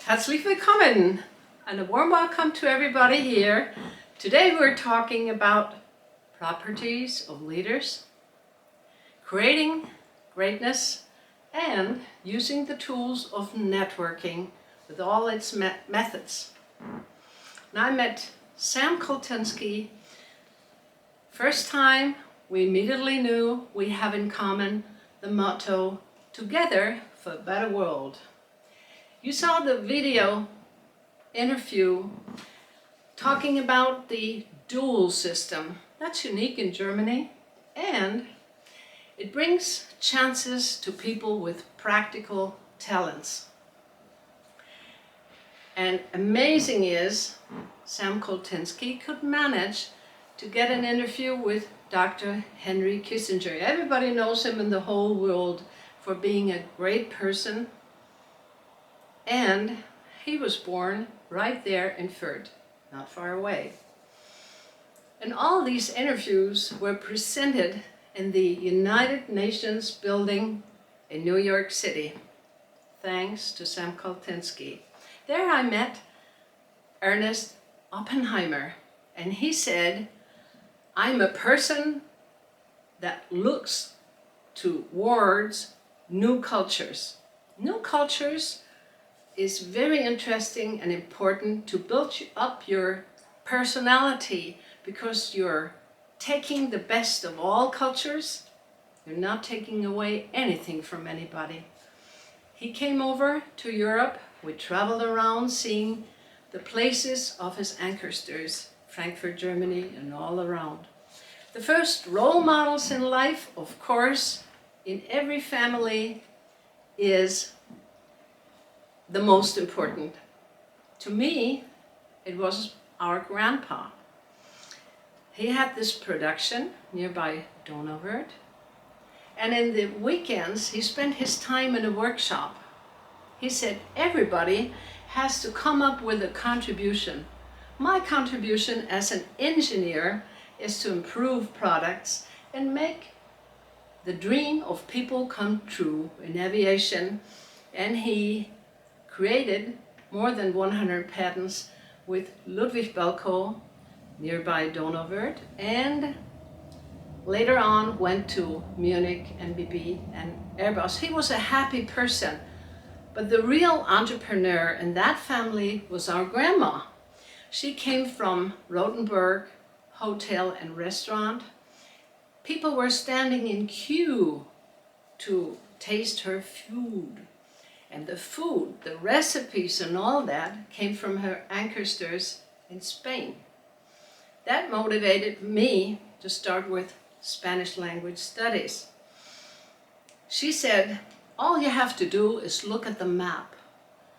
Herzlich willkommen and a warm welcome to everybody here. Today we're talking about properties of leaders, creating greatness, and using the tools of networking with all its methods. And I met Sam Koltinsky. First time, we immediately knew we have in common the motto, "Together for a better world." You saw the video interview talking about the dual system. That's unique in Germany, and it brings chances to people with practical talents. And amazing is, Sam Koltinsky could manage to get an interview with Dr. Henry Kissinger. Everybody knows him in the whole world for being a great person. And he was born right there in Fürth, not far away. And all these interviews were presented in the United Nations building in New York City, thanks to Sam Koltinsky. There I met Ernest Oppenheimer, and he said, "I'm a person that looks towards new cultures." New cultures is very interesting and important to build up your personality, because you're taking the best of all cultures. You're not taking away anything from anybody. He came over to Europe. We traveled around seeing the places of his ancestors, Frankfurt, Germany, and all around. The first role models in life, of course, in every family is the most important. To me, it was our grandpa. He had this production nearby Donauwörth, and in the weekends he spent his time in a workshop. He said, everybody has to come up with a contribution. My contribution as an engineer is to improve products and make the dream of people come true in aviation. And he created more than 100 patents with Ludwig Belko nearby Donauwörth, and later on went to Munich, NBB, and Airbus. He was a happy person, but the real entrepreneur in that family was our grandma. She came from Rothenburg Hotel and Restaurant. People were standing in queue to taste her food. And the food, the recipes and all that came from her ancestors in Spain. That motivated me to start with Spanish language studies. She said, all you have to do is look at the map.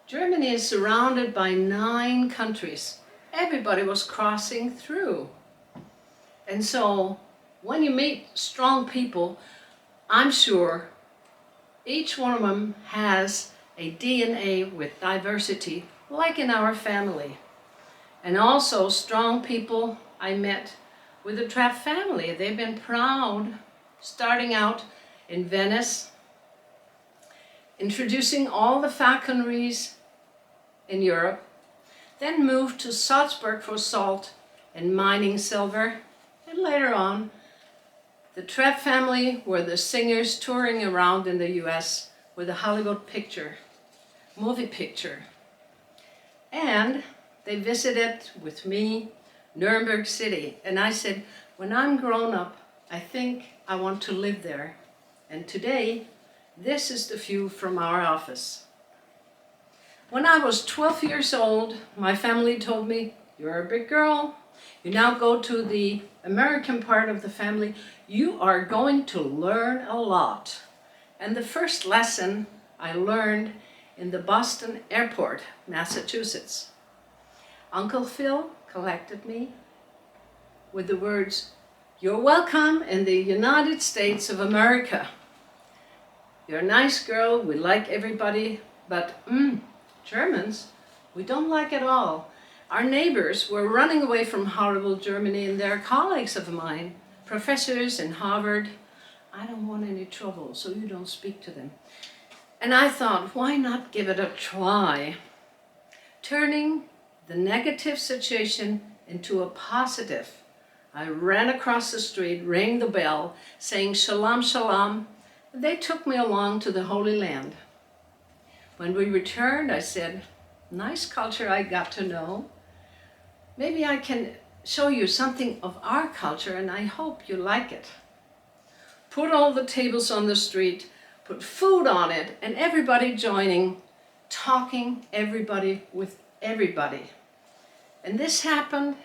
Germany is surrounded by 9 countries. Everybody was crossing through. And so when you meet strong people, I'm sure each one of them has a DNA with diversity, like in our family. And also strong people I met with the Trapp family. They've been proud, starting out in Venice, introducing all the falconries in Europe, then moved to Salzburg for salt and mining silver, and later on, the Trapp family were the singers touring around in the US with a Hollywood movie picture. And they visited with me Nuremberg City, and I said, when I'm grown up, I think I want to live there. And today, this is the view from our office. When I was 12 years old, my family told me, you're a big girl. You now go to the American part of the family. You are going to learn a lot. And the first lesson I learned in the Boston airport, Massachusetts. Uncle Phil collected me with the words, "You're welcome in the United States of America. You're a nice girl, we like everybody, but Germans, we don't like at all. Our neighbors were running away from horrible Germany, and they're colleagues of mine, professors in Harvard. I don't want any trouble, so you don't speak to them." And I thought, why not give it a try? turning the negative situation into a positive. I ran across the street, rang the bell, saying shalom, shalom. They took me along to the Holy Land. When we returned, I said, nice culture I got to know. Maybe I can show you something of our culture and I hope you like it. Put all the tables on the street, put food on it, and everybody joining, talking everybody with everybody. And this happened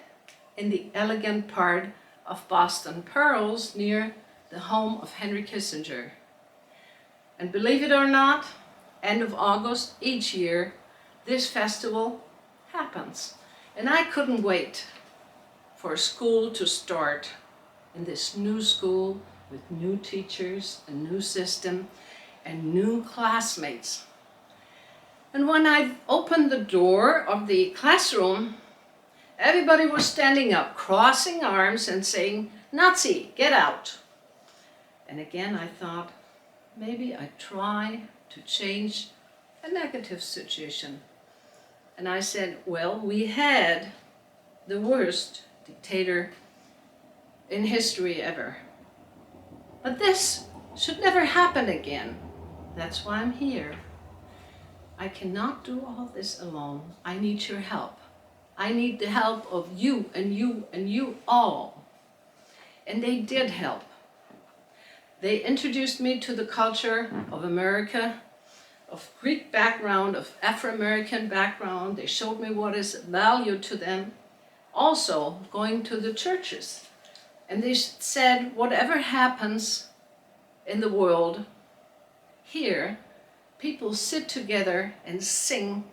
in the elegant part of Boston Pearls near the home of Henry Kissinger. And believe it or not, end of August each year, this festival happens. And I couldn't wait for school to start in this new school with new teachers, a new system, and new classmates. And when I opened the door of the classroom, everybody was standing up, crossing arms and saying, Nazi, get out. And again I thought, maybe I try to change a negative situation. And I said, well, we had the worst dictator in history ever. But this should never happen again. That's why I'm here. I cannot do all this alone. I need your help. I need the help of you and you and you all. And they did help. They introduced me to the culture of America, of Greek background, of Afro-American background. They showed me what is value to them. Also going to the churches. And they said, whatever happens in the world, here, people sit together and sing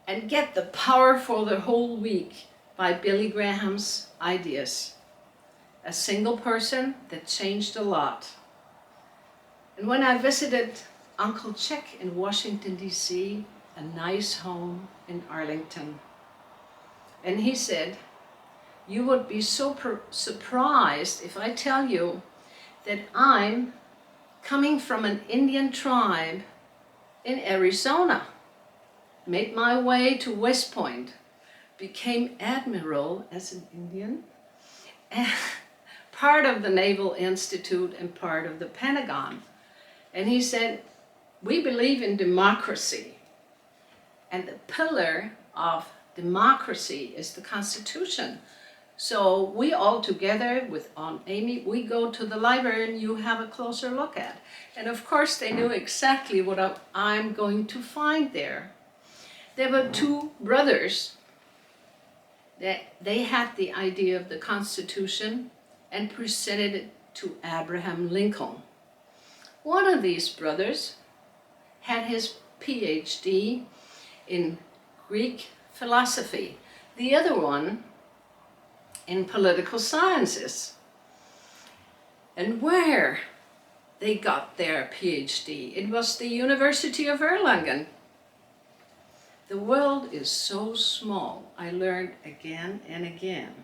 and get the power for the whole week by Billy Graham's ideas. A single person that changed a lot. And when I visited Uncle Chick in Washington, D.C., a nice home in Arlington, and he said, you would be so surprised if I tell you that I'm coming from an Indian tribe in Arizona, made my way to West Point, became admiral as an Indian, and part of the Naval Institute and part of the Pentagon. And he said, we believe in democracy. And the pillar of democracy is the Constitution. So we all together with Aunt Amy, we go to the library and you have a closer look at. And of course they knew exactly what I'm going to find there. There were two brothers that they had the idea of the Constitution and presented it to Abraham Lincoln. One of these brothers had his PhD in Greek philosophy. The other one in political sciences. And where they got their PhD, it was the University of Erlangen. The world is so small, I learned again and again.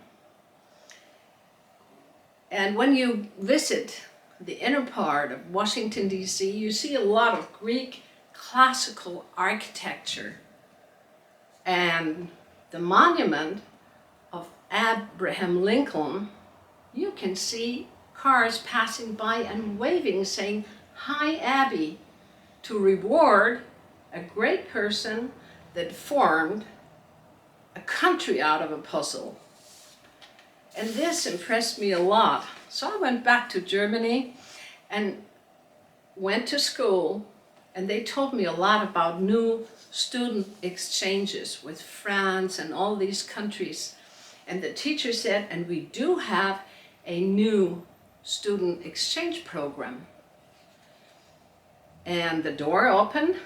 And when you visit the inner part of Washington, D.C., you see a lot of Greek classical architecture. And the monument of Abraham Lincoln, you can see cars passing by and waving, saying, "Hi, Abby," to reward a great person that formed a country out of a puzzle. And this impressed me a lot. So I went back to Germany and went to school, and they told me a lot about new student exchanges with France and all these countries. And the teacher said, and we do have a new student exchange program. And the door opened,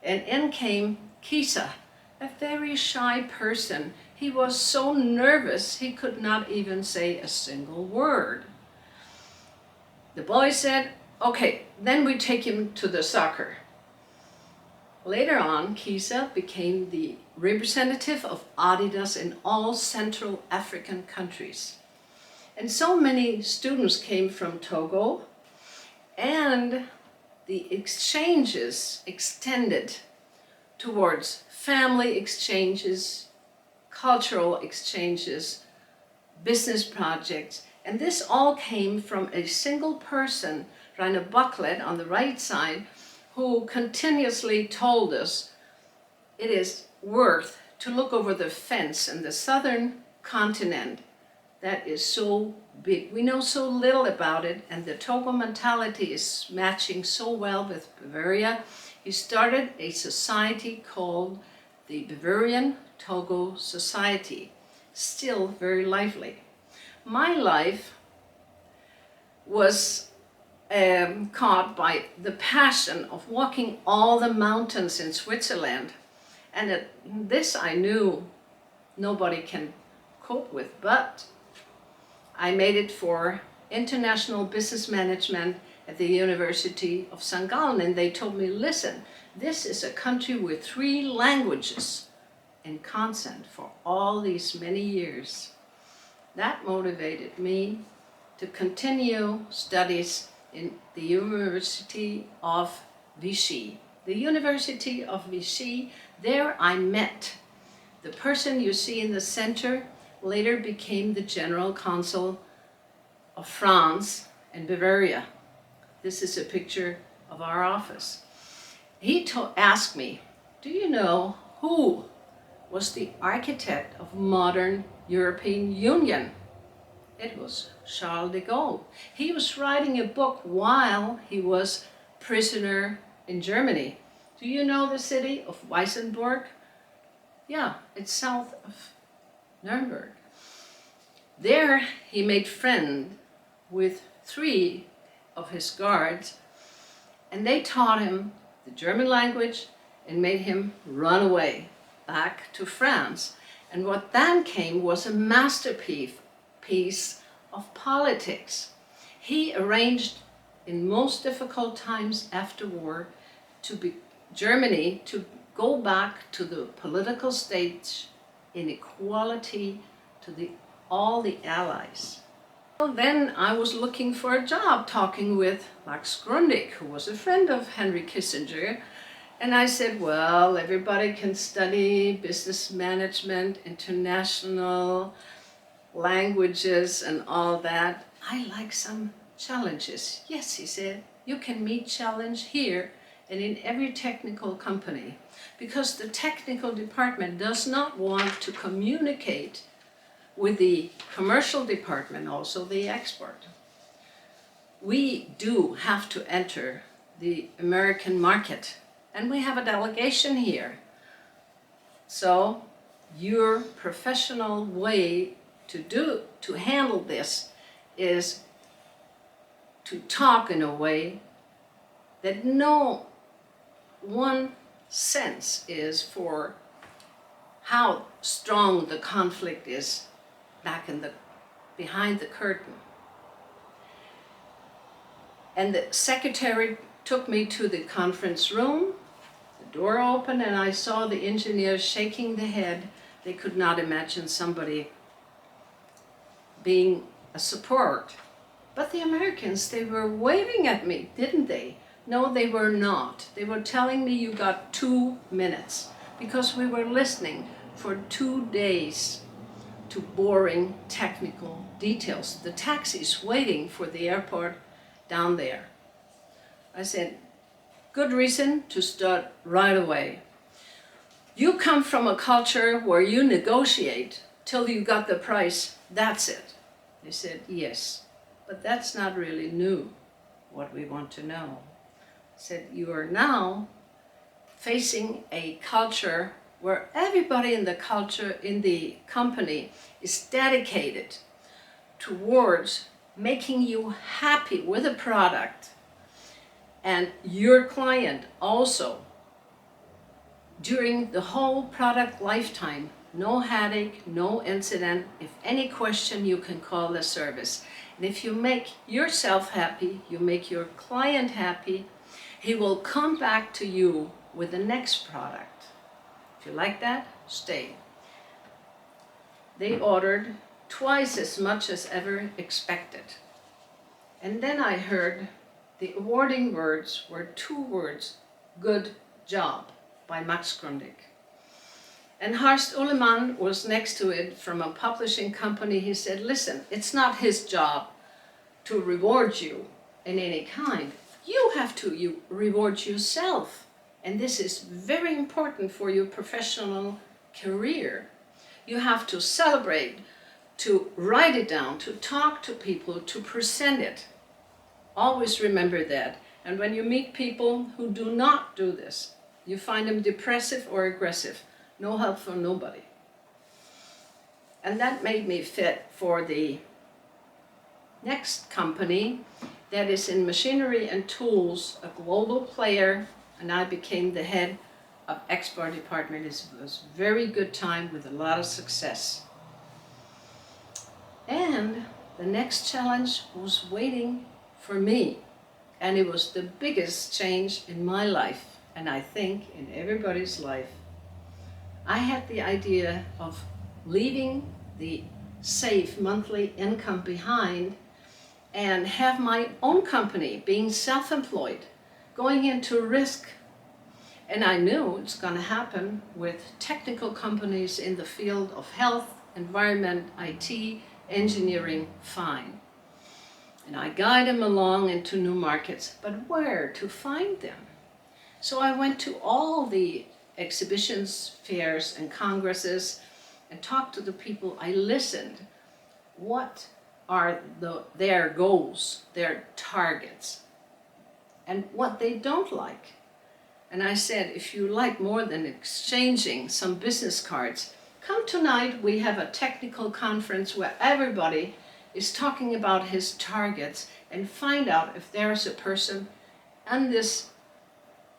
and in came Kisa, a very shy person. He was so nervous he could not even say a single word. The boy said, okay, then we take him to the soccer. Later on, Kisa became the representative of Adidas in all Central African countries. And so many students came from Togo, and the exchanges extended towards family exchanges, cultural exchanges, business projects. And this all came from a single person, Rainer Bucklet on the right side, who continuously told us it is worth to look over the fence in the southern continent that is so big. We know so little about it, and the Togo mentality is matching so well with Bavaria. He started a society called the Bavarian Togo Society, still very lively. My life was caught by the passion of walking all the mountains in Switzerland. And this I knew nobody can cope with, but I made it for international business management at the University of St. Gallen, and they told me, listen, this is a country with 3 languages in consent for all these many years. That motivated me to continue studies in the University of Vichy. The University of Vichy, there I met the person you see in the center, later became the General Consul of France in Bavaria. This is a picture of our office. He asked me, do you know who was the architect of modern European Union? It was Charles de Gaulle. He was writing a book while he was prisoner in Germany. Do you know the city of Weissenburg? Yeah, it's south of Nuremberg. There he made friends with 3 of his guards, and they taught him the German language and made him run away back to France. And what then came was a masterpiece of politics. He arranged in most difficult times after war Germany to go back to the political stage in equality to all the allies. Well, then I was looking for a job, talking with Max Grundig, who was a friend of Henry Kissinger. And I said, well, everybody can study business management, international languages and all that. I like some challenges. Yes, he said, you can meet challenge here and in every technical company, because the technical department does not want to communicate with the commercial department, also the export. We do have to enter the American market, and we have a delegation here. So your professional way to handle this is to talk in a way that no one sense is for how strong the conflict is behind the curtain. And the secretary took me to the conference room. The door opened and I saw the engineers shaking their head. They could not imagine somebody being a support. But the Americans, they were waving at me, didn't they? No, they were not. They were telling me you got 2 minutes, because we were listening for 2 days to boring technical details. The taxi's waiting for the airport down there. I said, good reason to start right away. You come from a culture where you negotiate till you got the price, that's it. They said, yes, but that's not really new, what we want to know. I said, you are now facing a culture where everybody in the company is dedicated towards making you happy with a product, and your client also during the whole product lifetime. No headache, no incident. If any question, you can call the service. And if you make yourself happy, you make your client happy, he will come back to you with the next product. If you like that, stay. They ordered twice as much as ever expected. And then I heard the awarding words were 2 words, good job, by Max Grundig. And Horst Ulemann was next to it from a publishing company. He said, listen, it's not his job to reward you in any kind. You have to reward yourself. And this is very important for your professional career. You have to celebrate, to write it down, to talk to people, to present it. Always remember that. And when you meet people who do not do this, you find them depressive or aggressive. No help for nobody. And that made me fit for the next company that is in machinery and tools, a global player, and I became the head of export department. It was a very good time with a lot of success. And the next challenge was waiting for me. And it was the biggest change in my life, and I think in everybody's life. I had the idea of leaving the safe monthly income behind and have my own company, being self-employed, going into risk. And I knew it's going to happen with technical companies in the field of health, environment, IT, engineering, fine. And I guide them along into new markets, but where to find them? So I went to all the exhibitions, fairs, and congresses and talked to the people. I listened. What are their goals, their targets, and what they don't like? And I said, if you like more than exchanging some business cards, come tonight. We have a technical conference where everybody is talking about his targets, and find out if there's a person on this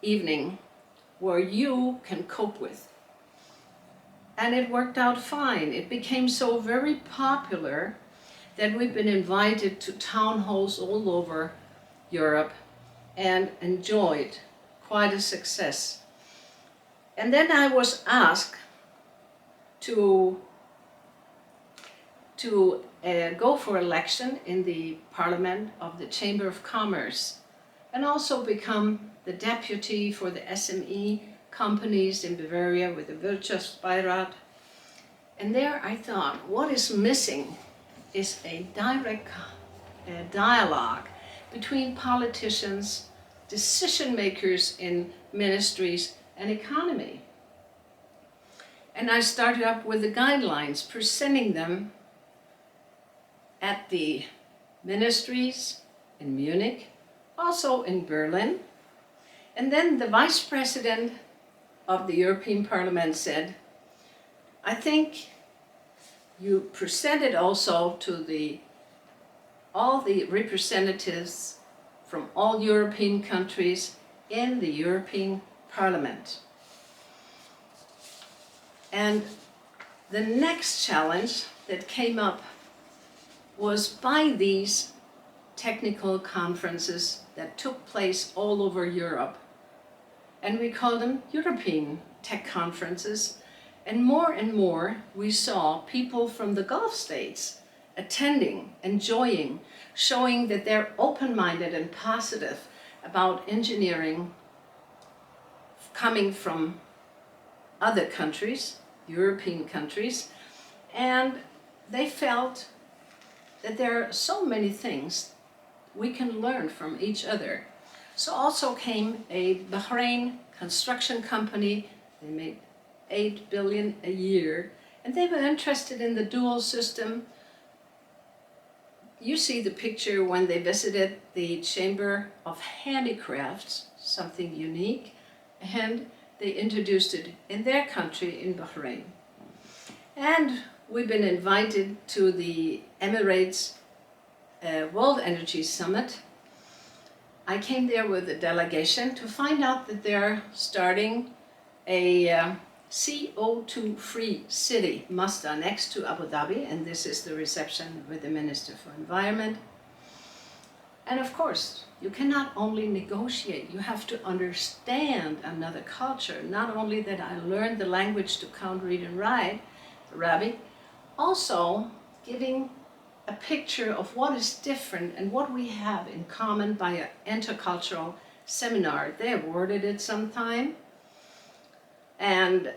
evening where you can cope with. And it worked out fine. It became so very popular that we've been invited to town halls all over Europe and enjoyed quite a success. And then I was asked to go for election in the Parliament of the Chamber of Commerce, and also become the deputy for the SME companies in Bavaria with the Wirtschaftsbeirat. And there I thought, what is missing is a direct dialogue between politicians, decision makers in ministries, and economy. And I started up with the guidelines, presenting them at the ministries in Munich, also in Berlin. And then the vice president of the European Parliament said, I think you presented also to all the representatives from all European countries in the European Parliament. And the next challenge that came up was by these technical conferences that took place all over Europe. And we call them European tech conferences. And more we saw people from the Gulf states attending, enjoying, showing that they're open-minded and positive about engineering coming from other countries, European countries, and they felt that there are so many things we can learn from each other. So also came a Bahrain construction company. They made 8 billion a year, and they were interested in the dual system. You see the picture when they visited the Chamber of Handicrafts, something unique, and they introduced it in their country, in Bahrain. And we've been invited to the Emirates World Energy Summit. I came there with a delegation to find out that they're starting a CO2-free city, Masdar, next to Abu Dhabi, and this is the reception with the Minister for Environment. And of course, you cannot only negotiate, you have to understand another culture. Not only that I learned the language to count, read, and write, Arabic, also giving a picture of what is different and what we have in common by an intercultural seminar. They awarded it sometime. And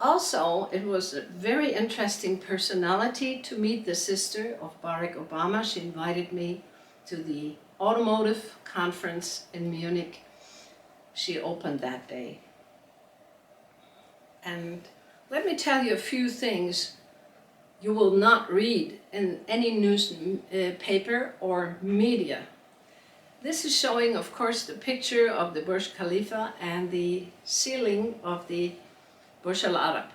Also, it was a very interesting personality to meet the sister of Barack Obama. She invited me to the automotive conference in Munich. She opened that day. And let me tell you a few things you will not read in any newspaper or media. This is showing, of course, the picture of the Burj Khalifa and the ceiling of the Burj Al Arab.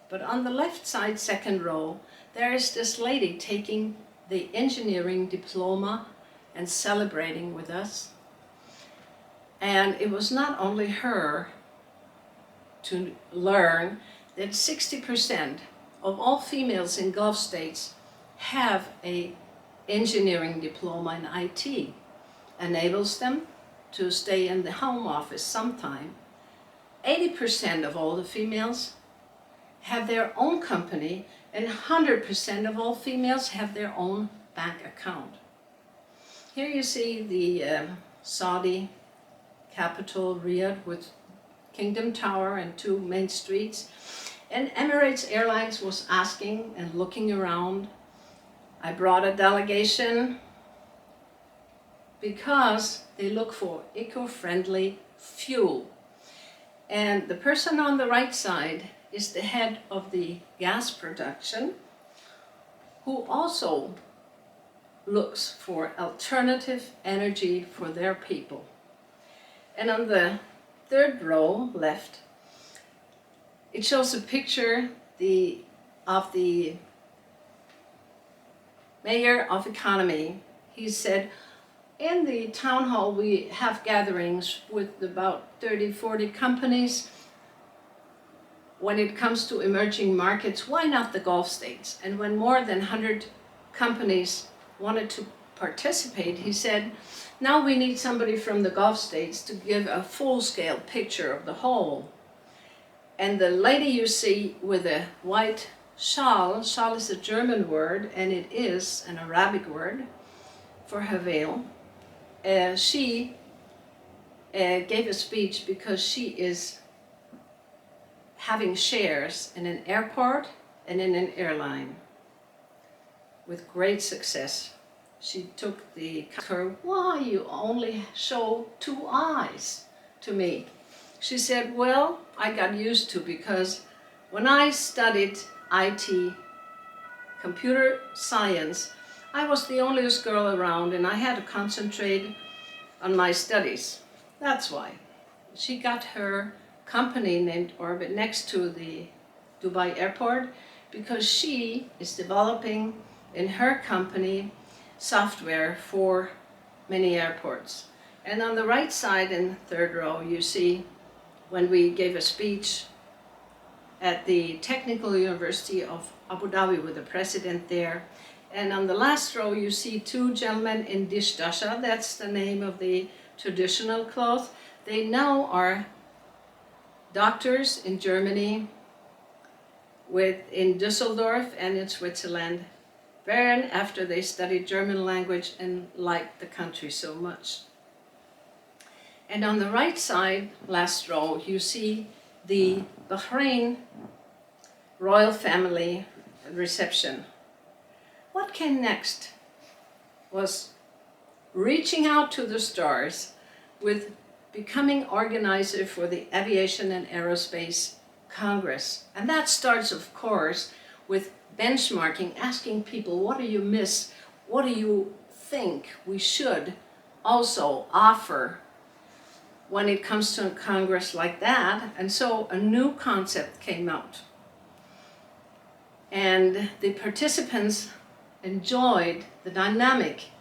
But on the left side, second row, there is this lady taking the engineering diploma and celebrating with us. And it was not only her to learn that 60% of all females in Gulf states have an engineering diploma in IT. Enables them to stay in the home office sometime. 80% of all the females have their own company, and 100% of all females have their own bank account. Here you see the Saudi capital, Riyadh, with Kingdom Tower and 2 main streets. And Emirates Airlines was asking and looking around. I brought a delegation because they look for eco-friendly fuel. And the person on the right side is the head of the gas production, who also looks for alternative energy for their people. And on the third row, left, it shows a picture of the mayor of economy. He said, in the town hall, we have gatherings with about 30, 40 companies. When it comes to emerging markets, why not the Gulf states? And when more than 100 companies wanted to participate, he said, now we need somebody from the Gulf states to give a full-scale picture of the whole. And the lady you see with a white shawl is a German word, and it is an Arabic word for her veil. She gave a speech because she is having shares in an airport and in an airline with great success. She took her, why you only show 2 eyes to me? She said, well, I got used to, because when I studied IT, computer science, I was the onlyest girl around, and I had to concentrate on my studies. That's why. She got her company named Orbit next to the Dubai airport, because she is developing in her company software for many airports. And on the right side in third row, you see when we gave a speech at the Technical University of Abu Dhabi with the president there. And on the last row, you see 2 gentlemen in dish dasha. That's the name of the traditional cloth. They now are doctors in Germany, in Düsseldorf and in Switzerland, Bern, after they studied German language and liked the country so much. And on the right side, last row, you see the Bahrain royal family reception. What came next was reaching out to the stars with becoming organizer for the Aviation and Aerospace Congress. And that starts, of course, with benchmarking, asking people, what do you miss? What do you think we should also offer when it comes to a Congress like that? And so a new concept came out. And the participants enjoyed the dynamic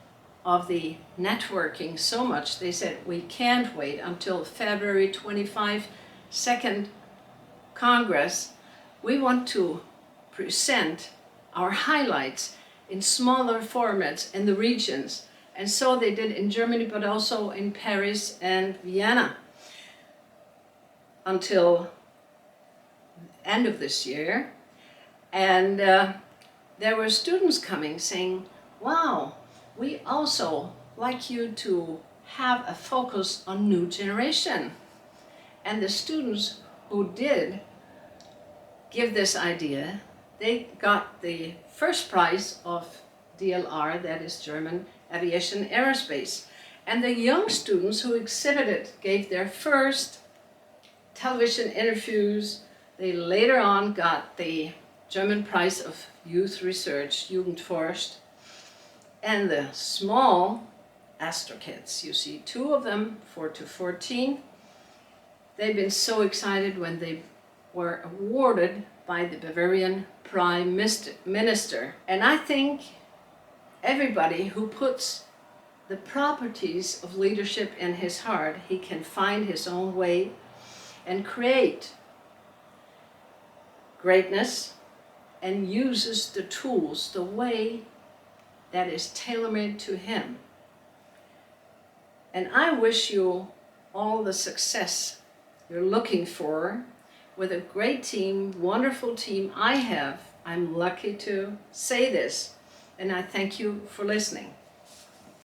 of the networking so much, they said, we can't wait until February 25, second Congress. We want to present our highlights in smaller formats in the regions. And so they did in Germany, but also in Paris and Vienna until end of this year. And there were students coming saying, wow, we also like you to have a focus on new generation. And the students who did give this idea, they got the first prize of DLR, that is German Aviation Aerospace. And the young students who exhibited gave their first television interviews. They later on got the German Prize of Youth Research, Jugendforscht. And the small Astro kids, you see 2 of them, 4 to 14, they've been so excited when they were awarded by the Bavarian Prime Minister. And I think everybody who puts the properties of leadership in his heart, he can find his own way and create greatness and uses the tools the way that is tailor-made to him. And I wish you all the success you're looking for with a great team, wonderful team I have. I'm lucky to say this, and I thank you for listening.